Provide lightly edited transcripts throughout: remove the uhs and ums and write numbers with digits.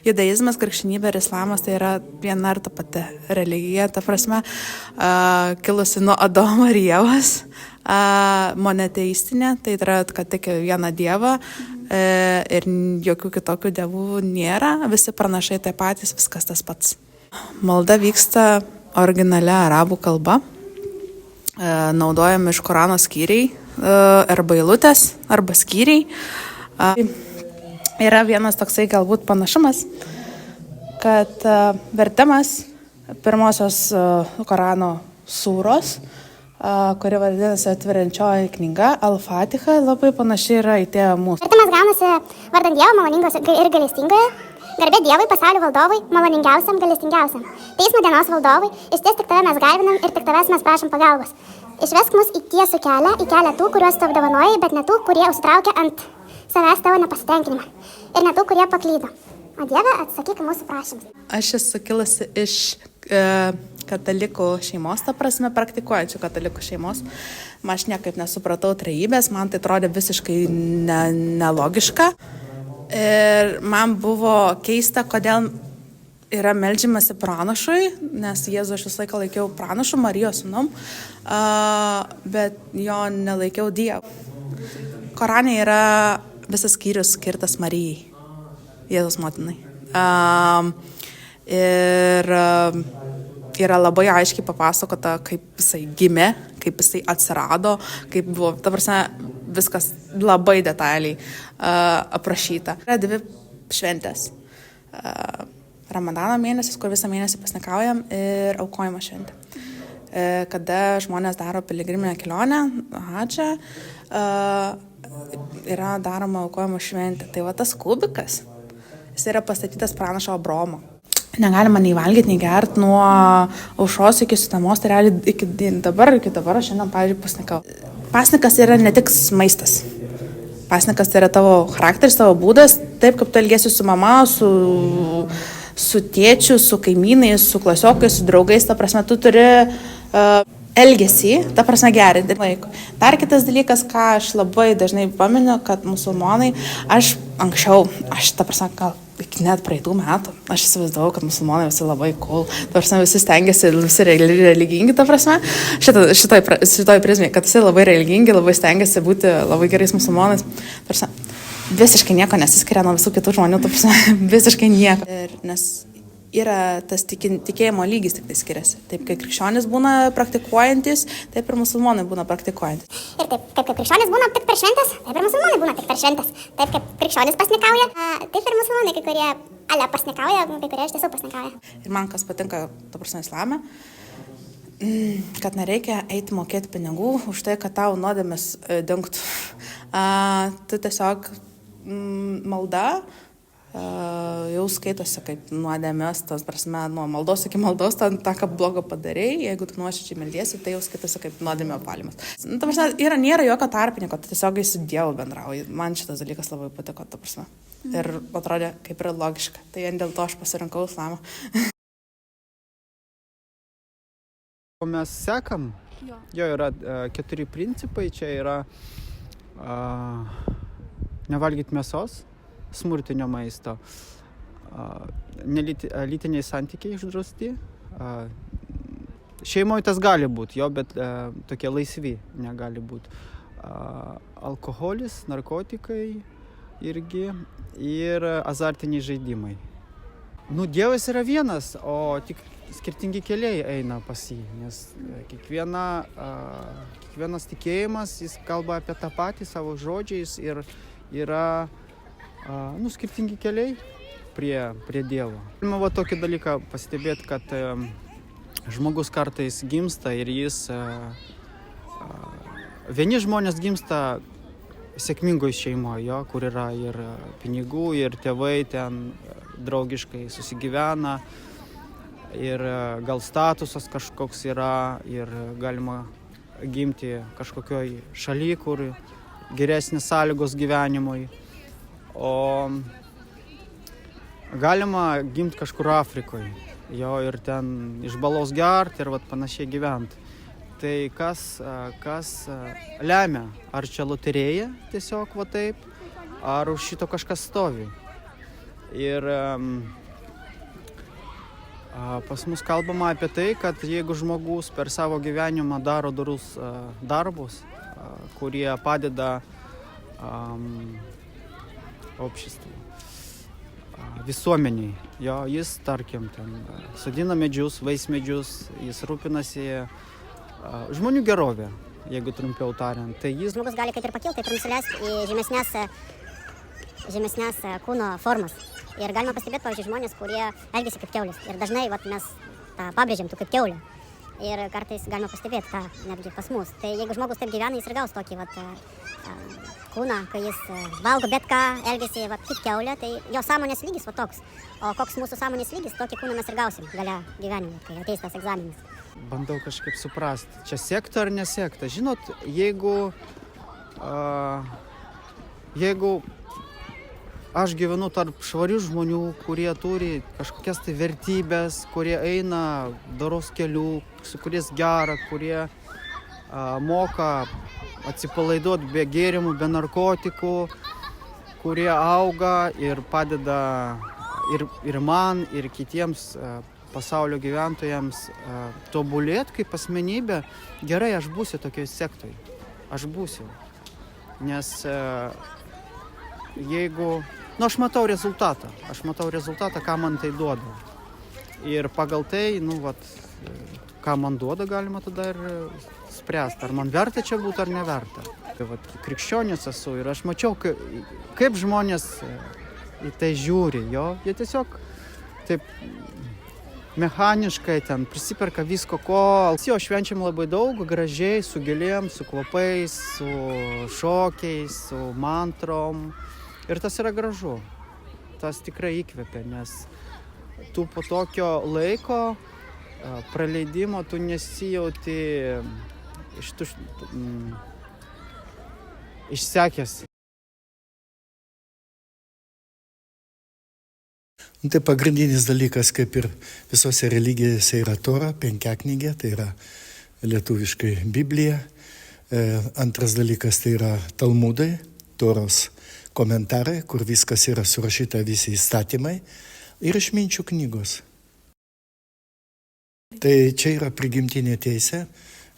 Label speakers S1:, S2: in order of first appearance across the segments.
S1: judaizmas, krikščionybė ir islamas tai yra viena ir ta pati religija, ta prasme, kilusi nuo Adomo ir Ievos, monoteistinė, tai yra, kad tik vieną dievą ir jokių kitokių dievų nėra, visi pranašai tai patys, viskas tas pats. Malda vyksta originalia arabų kalba, naudojami iš Korano skyriai, arba eilutės, arba skyriai. Yra vienas toksai galbūt panašumas, kad vertimas pirmosios Korano sūros, kuri vadinasi Atveriančioji knyga, Al-Fatiha, labai panašiai yra į Tėvą mūsų.
S2: Vertimas gaunasi vardan Dievo maloningos ir galestingojo, garbė Dievui, pasaulio valdovui, maloningiausiam, galestingiausiam. Teismo dienos valdovui, išties tik tave mes garbinam ir tik tavęs mes prašom pagalbos. Išvesk mus į tiesų kelią, į kelią tų, kuriuos tu apdovanojai, bet ne tų, kurie užsitraukia ant savęs tavo nepasitenkinimą. Ir ne tų, kurie paklydo. O Dieve, atsakyk mūsų prašymus.
S1: Aš esu kilusi iš katalikų šeimos, ta prasme, praktikuojančių katalikų šeimos. Aš niekaip nesupratau trejybės, man tai atrodė visiškai nelogiška. Ir man buvo keista, kodėl yra meldžiamasi pranašui, nes Jėzų aš visą laiką laikiau pranašu, Marijos sūnum, bet jo nelaikiau Dievu. Korane yra visas skyrius skirtas Marijai, Jėzaus motinai. Ir yra labai aiškiai papasakota, kaip jisai gimė, kaip jisai atsirado, kaip buvo, ta prasme, viskas labai detaliai aprašyta. Yra dvi šventės. Ramadano mėnesis, kur visą mėnesį pasnikaujam, ir aukojimo šventė. Kada žmonės daro piligriminę kelionę, hadžą, yra daroma aukojimo šventė. Tai va tas kubikas, jis yra pastatytas pranašo Abromo. Negalima nei valgyti, nei gerti nuo aušros iki sutemos, tai realiai iki dabar aš šiandien, pavyzdžiui, pasnikau. Pasnikas yra ne tik maistas. Pasnikas tai yra tavo charakteris, tavo būdas, taip kaip tu elgiesi su mama, su tėčiu, su kaimynais, su klasiokais, su draugais, ta prasme, tu turi elgesį, ta prasme, gerinti laiko. Dar kitas dalykas, ką aš labai dažnai paminiu, kad musulmonai, aš ta prasme, gal iki net praeitų metų, aš įsivaizdavau, kad musulmonai visi labai cool, ta prasme, visi stengiasi, visi religingi, ta prasme, šitoj prizmėje, kad visi labai religingi, labai stengiasi būti labai gerais musulmonais, ta prasme, visiškai nieko nesiskiria nuo visų kitų žmonių, ta prasme, visiškai nieko. Nes yra tas tikėjimo lygis tik tai skiriasi. Taip, kai krikščionis būna praktikuojantis, taip ir musulmonai būna praktikuojantis.
S2: Ir taip, kaip krikščionis būna tik per šventės, taip ir musulmonai būna tik per šventės. Taip, kaip krikščionis pasnikauja, taip ir musulmonai, kai kurie pasnikauja, kai kurie iš tiesų pasnikauja.
S1: Ir man kas patinka, ta prasme, islame, kad nereikia eiti mokėti pinigų už tai, kad tau nuodėmės dingtų. Tu tiesiog malda jau skaitosi kaip nuodėmės, tas prasme, nuo maldos iki maldos, tą ką blogo padarei, jeigu tu nuoširdžiai meldiesi, tai jau skaitosi kaip nuodėmė apvalymas. Ta prasme, nėra jokio tarpininko, tai tiesiog su Dievu bendrauji. Man šitas dalykas labai patiko, ta prasme. Ir atrodė kaip ir logiška. Tai dėl to aš pasirinkau islamą.
S3: Mes sekam, jo yra 4 principai, čia yra nevalgyti mėsos, smurtinio maisto, lytiniai santykiai išdrausti. Šeimoje tas gali būti, jo, bet tokie laisvi negali būti. Alkoholis, narkotikai irgi ir azartiniai žaidimai. Dievas yra vienas, o tik skirtingi keliai eina pas jį, nes kiekvienas tikėjimas, jis kalba apie tą patį savo žodžiais ir yra skirtingi keliai prie Dievo. Galima tokį dalyką pastebėti, kad žmogus kartais gimsta ir jis, vieni žmonės gimsta sėkmingoje šeimoje, kur yra ir pinigų, ir tėvai ten draugiškai susigyvena, ir gal statusas kažkoks yra, ir galima gimti kažkokioj šaly, kur geresnės sąlygos gyvenimui. O galima gimti kažkur Afrikoje, jo, ir ten iš balos gerti ir panašiai gyventi. Tai kas lemia? Ar čia loterėja tiesiog taip, ar už šito kažkas stovi? Ir pas mus kalbama apie tai, kad jeigu žmogus per savo gyvenimą daro dorus darbus, kurie padeda обществу, visuomeniai, jis, tarkim, sodina medžius, vaismedžius, jis rūpinasi žmonių gerovę, jeigu trumpiau tariant. Tai jis...
S2: Žmogus gali kaip ir pakilti, taip ir nusileisti į žemesnės kūno formas. Ir galima pastebėti, pavyzdžiui, žmonės, kurie elgiasi kaip kiaulės. Ir dažnai mes tą pabrėžiam, tu kaip kiaulė. Ir kartais galima pastebėti tą netgi pas mus. Tai jeigu žmogus taip gyvena, jis ir gaus tokį kūną, kai jis valgo bet ką, elgiasi kaip kiaulė, tai jo sąmonės lygis toks. O koks mūsų sąmonės lygis, tokį kūną mes ir gausim gale gyvenime, kai ateis tas egzaminas.
S3: Bandau kažkaip suprasti, čia sekta ar nesekta. Žinot, jeigu aš gyvenu tarp švarių žmonių, kurie turi kažkokias tai vertybės, kurie eina doros kelių, su kuriais gera, kurie moka atsipalaiduoti be gėrimų, be narkotikų, kurie auga ir padeda ir man, ir kitiems pasaulio gyventojams tobulėti kaip asmenybė. Gerai, aš būsiu tokioj sektoj. Aš būsiu. Nes jeigu... aš matau rezultatą, ką man tai duoda. Ir pagal tai, ką man duoda, galima tada ir spręsti, ar man verta čia būti, ar neverta. Tai krikščionis esu ir aš mačiau, kaip žmonės į tai žiūri, jie tiesiog taip mechaniškai ten prisiperka visko, ko. Švenčiam labai daug, gražiai, su gėlėm, su kvapais, su šokiais, su mantrom. Ir tas yra gražu, tas tikrai įkvepia, nes tu po tokio laiko praleidimo tu nesijauti išsekęs.
S4: Tai pagrindinis dalykas, kaip ir visose religijose, yra Tora, penkiaknygė, tai yra lietuviškai Biblija. Antras dalykas tai yra Talmudai, Toros komentarai, kur viskas yra surašyta, visi įstatymai ir išminčių knygos. Tai čia yra prigimtinė teisė.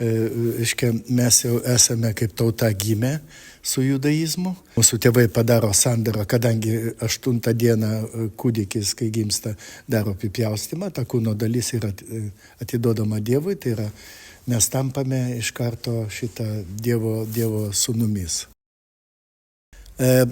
S4: Mes jau esame kaip tauta gimę su judaizmu. Mūsų tėvai padaro sandarą, kadangi 8 dieną kūdikis, kai gimsta, daro apipjaustymą, ta kūno dalis yra atiduodama Dievui, tai yra mes tampame iš karto šitą Dievo sūnumis.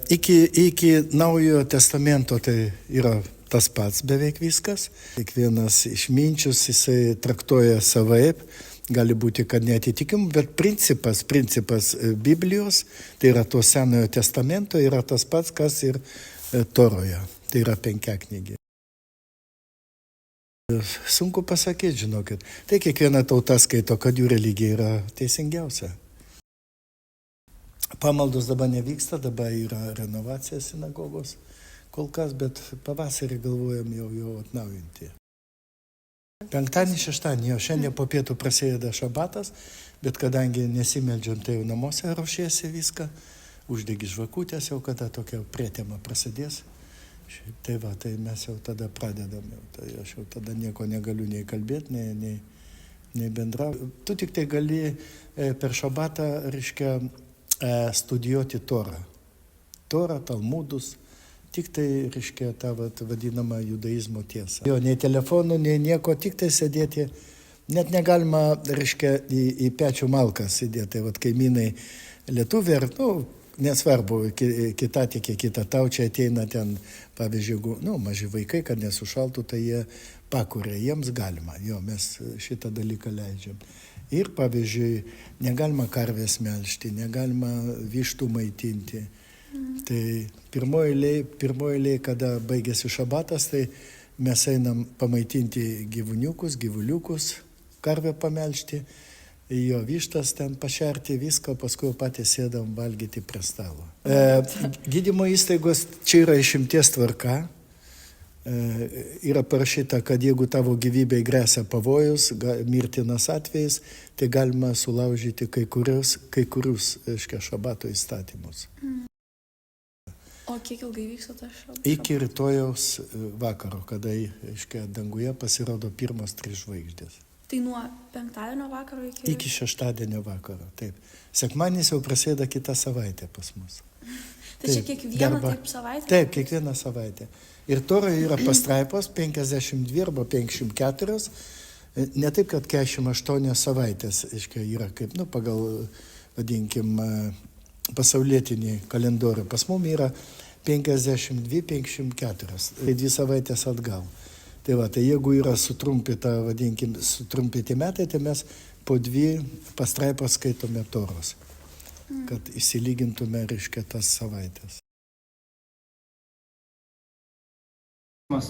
S4: Iki Naujojo testamento tai yra tas pats beveik viskas. Kiekvienas išminčius jisai traktuoja savaip, gali būti, kad neatitikimų, bet principas Biblijos, tai yra to Senojo testamento, yra tas pats, kas ir Toroje, tai yra penkiaknygė. Sunku pasakyti, žinokit. Tai kiekviena tauta skaito, kad jų religija yra teisingiausia. Pamaldos dabar nevyksta, dabar yra renovacija sinagogos kol kas, bet pavasarį galvojam jau atnaujinti. Penktadienį, šeštadienį, šiandien po pietų prasideda šabatas, bet kadangi nesimeldžiam, tai jau namuose ruošiesi viską, uždegi žvakutės, jau kada tokia prietema prasidės. Tai mes jau tada pradedam, tai aš jau tada nieko negaliu nei kalbėti, nei bendrauti. Tu tik tai gali per šabatą, studijuoti Torą. Torą, Talmudus, tik tai, tą vadinamą judaizmo tiesą. Nei telefonų, nei nieko, tik tai sėdėti, net negalima, į pečių malką sėdėti. Kaimynai lietuviai, nesvarbu, kita taučia ateina ten, pavyzdžiui, maži vaikai, kad nesušaltų, tai jie pakuria, jiems galima, mes šitą dalyką leidžiam. Ir, pavyzdžiui, negalima karvės melžti, negalima vištų maitinti. Tai pirmoji eilė, kada baigėsi šabatas, tai mes einam pamaitinti gyvuliukus, karvę pamelžti, jo vištas ten pašerti viską, paskui patys sėdam valgyti prie stalo. Gydymo įstaigos čia yra išimties tvarka. Yra parašyta, kad jeigu tavo gyvybei gresia pavojus, mirtinas atvejis, tai galima sulaužyti kai kurius šabato įstatymus.
S1: O kiek ilgai vyksta tas šabas?
S4: Iki rytojaus vakaro, kada, reiškia, danguje pasirodo pirmos 3 žvaigždės.
S1: Tai nuo penktadienio vakaro iki...
S4: Iki šeštadienio vakaro, taip. Sekmadienis jau prasideda kitą savaitę pas mus.
S1: Tai čia kiekvieną taip savaitę?
S4: Taip, kiekvieną savaitę. Ir Toroje yra pastraipos 52 arba 54, ne taip, kad 48 savaitės, reiškia, yra kaip, pagal, vadinkim, pasaulietinį kalendorių. Pas mum yra 52-54, tai 2 savaitės atgal. Tai va, tai jeigu yra sutrumpyti metai, tai mes po 2 pastraipos skaitome Toros, kad įsilygintume, reiškia, tas savaitės.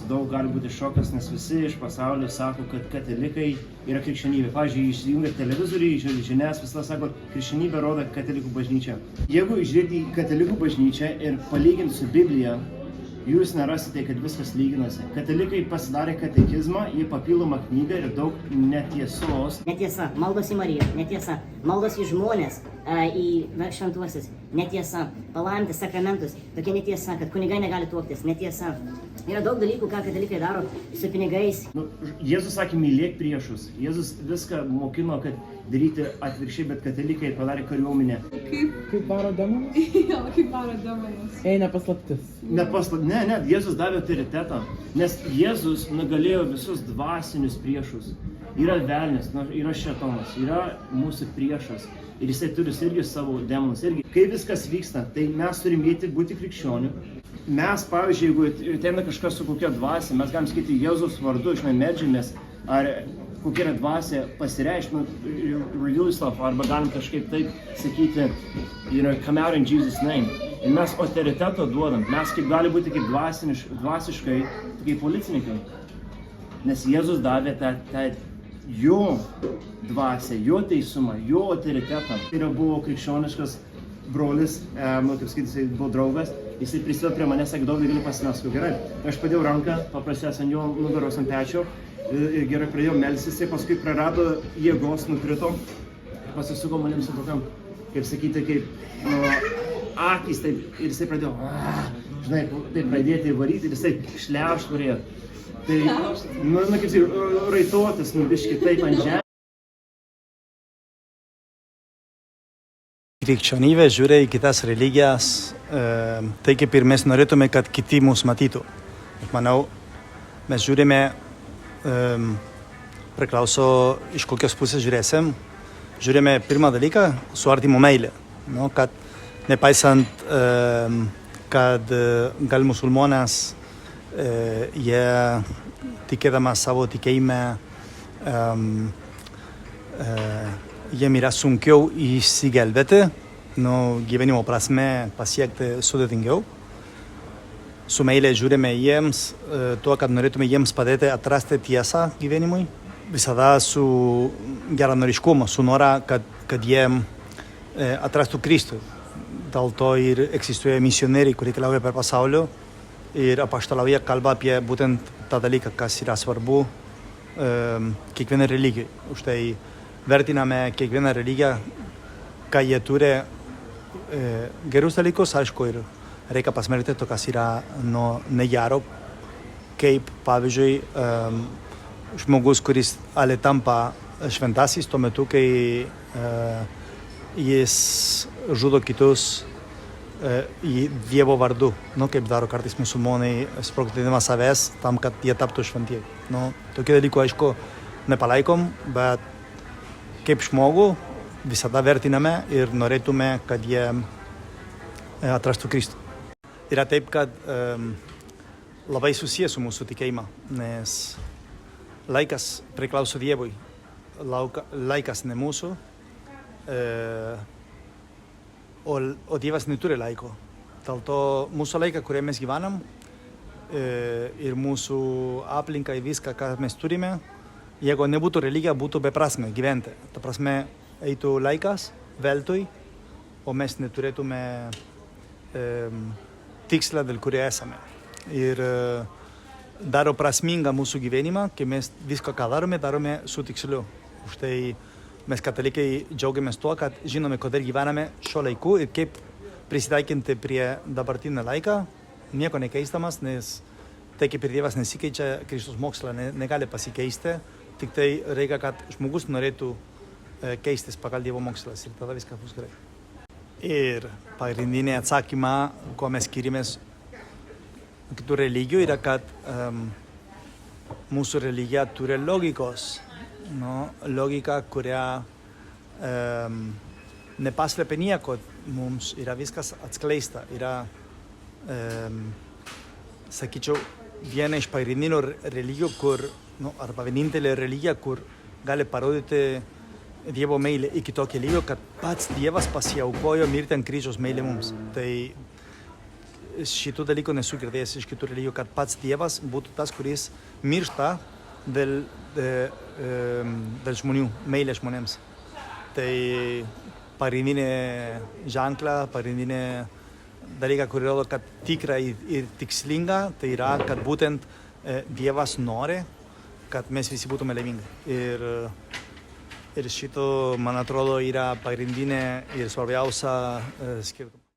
S5: Daug gali būti šokas, nes visi iš pasaulio sako, kad katalikai yra krikščionybė. Pavyzdžiui, išsijungia televizorių, žinias, visą sako, krikščionybė rodo katalikų bažnyčią. Jeigu žiūrėti į katalikų bažnyčią ir palyginti su Biblija, jūs nerasite, kad viskas lyginasi. Katalikai pasidarė katekizmą, jie papildomą knygą ir daug netiesos.
S6: Netiesa, maldos į Mariją, netiesa, maldos į žmonės, į šventuosius, netiesa, palaiminti sakramentus, tokia netiesa, kad kunigai negali tuoktis, netiesa. Yra daug dalykų, ką katalikai daro su pinigais.
S5: Jėzus sakė, mylėk priešus. Jėzus viską mokino, kad daryti atvirkščiai, bet katalikai padarė kariuomenę.
S7: Kaip varo demonus?
S1: Jo, kaip varo demonus.
S7: Nepaslaptis.
S5: Ne, Jėzus davė autoritetą, nes Jėzus nugalėjo visus dvasinius priešus. Yra velnias, yra šėtonas, yra mūsų priešas ir jisai turi irgi savo demonus. Kai viskas vyksta, tai mes turim būti krikščionių. Mes, pavyzdžiui, jeigu ateina kažkas su kokia dvasia, mes galim sakyti Jėzus vardu, meldžiamės, ar kokia yra dvasia pasireiškia, reveal yourself, arba galim kažkaip taip sakyti, come out in Jesus' name. Ir mes autoriteto duodam, mes kaip gali būti kaip dvasiškai, kaip policininkai. Nes Jėzus davė tą jo dvasią, jo teisumą, jo autoritetą. Tai buvo krikščioniškas brolis, kaip sakyti, jisai buvo draugas, jisai prisidėjo prie manęs, sakė, Dovydai, gali pasimelsti, gerai. Aš padėjau ranką, paprasčiausiai ant jo nugaros ant pečio ir gerai pradėjau melstis, jisai paskui prarado jėgos, nukrito ir pasisuko manim su tokiam, kaip sakyti, kaip akys, taip, ir jisai pradėjo, žinai, taip pradėti varyti ir jisai šliaužt pradėjo. Tai, kaip sakyti, raitotis, biški taip ant žemės.
S8: Krikščionybė žiūri į kitas religijas, tai kaip ir mes norėtume, kad kiti mus matytų. Aš manau, mes žiūrime, priklauso iš kokios pusės žiūrėsim. Žiūrime pirmą dalyką su artimo meilė. Kad nepaisant, kad gal musulmonės, jie tikėdamas savo tikėjime, jiem yra sunkiau įsigelbėti, gyvenimo prasme pasiekti sudėtingiau. Su meilė žiūrime jiems, tuo, kad norėtume jiems padėti atrasti tiesą gyvenimui. Visada su geranoriškumu, su nora, kad jie atrastų Kristų. Dėl to ir egzistuoja misionieriai, kurie keliauja per pasaulį ir apaštalauja kalba apie būtent tą dalyką, kas yra svarbu kiekvienai religijai. Už tai vertiname kiekvieną religiją, ką jie turi gerus dalykus, aišku, ir reikia pasmerkti to, kas yra negero, kaip pavyzdžiui žmogus, kuris tampa šventasis tuo metu, kai jis žudo kitus į Dievo vardu, kaip daro kartais musulmonai, sprogdinimą savęs tam, kad jie taptų šventieji. Tokie dalykai, aišku, nepalaikom, bet kaip žmogų visada vertiname ir norėtume, kad jie atrastų Kristų. Yra taip, kad labai susijęs su mūsų tikėjimą, nes laikas priklauso Dievui, laikas ne mūsų, o Dievas neturi laiko. Dėl to mūsų laiką, kurią mes gyvenam, ir mūsų aplinka ir viską, ką mes turime, jeigu nebūtų religija, būtų beprasmė gyventi. Ta prasme, eitų laikas veltui, o mes neturėtume tikslą, dėl kurio esame. Ir daro prasmingą mūsų gyvenimą, kai mes viską, ką darome su tiksliu. Už tai mes katalikai džiaugiamės tuo, kad žinome, kodėl gyvename šio laiku ir kaip prisitaikinti prie dabartinio laiką, nieko nekeistamas, nes tai kaip ir Dievas nesikeičia, Kristus mokslas negali pasikeisti, tik tai reikia, kad žmogus norėtų keistis pagal Dievo mokslas ir tada viskas bus gerai. Ir pagrindinė atsakymą, kuo mes skirimės kitų religijų, yra, kad mūsų religija turi logikos. Logika, kurią nepaslėpia nieko, mums yra viskas atskleista. Yra, sakyčiau, viena iš pagrindinių religijų, arba vienintelė religija, kur gali parodyti Dievo meilę iki tokio lygio, kad pats Dievas pasiaukojo mirti ant kryžiaus meilę mums. Tai šitų dalykų nesu girdėjęs iš kitų religijų, kad pats Dievas būtų tas, kuris miršta dėl žmonių, meilė žmonėms. Tai pagrindinė ženkla, pagrindinė dalyka, kuri rodo, kad tikra ir tikslinga, tai yra, kad būtent Dievas nori, kad mes visi būtume laimingi. Ir šito, man atrodo, yra pagrindinė ir svarbiausia skirtumą.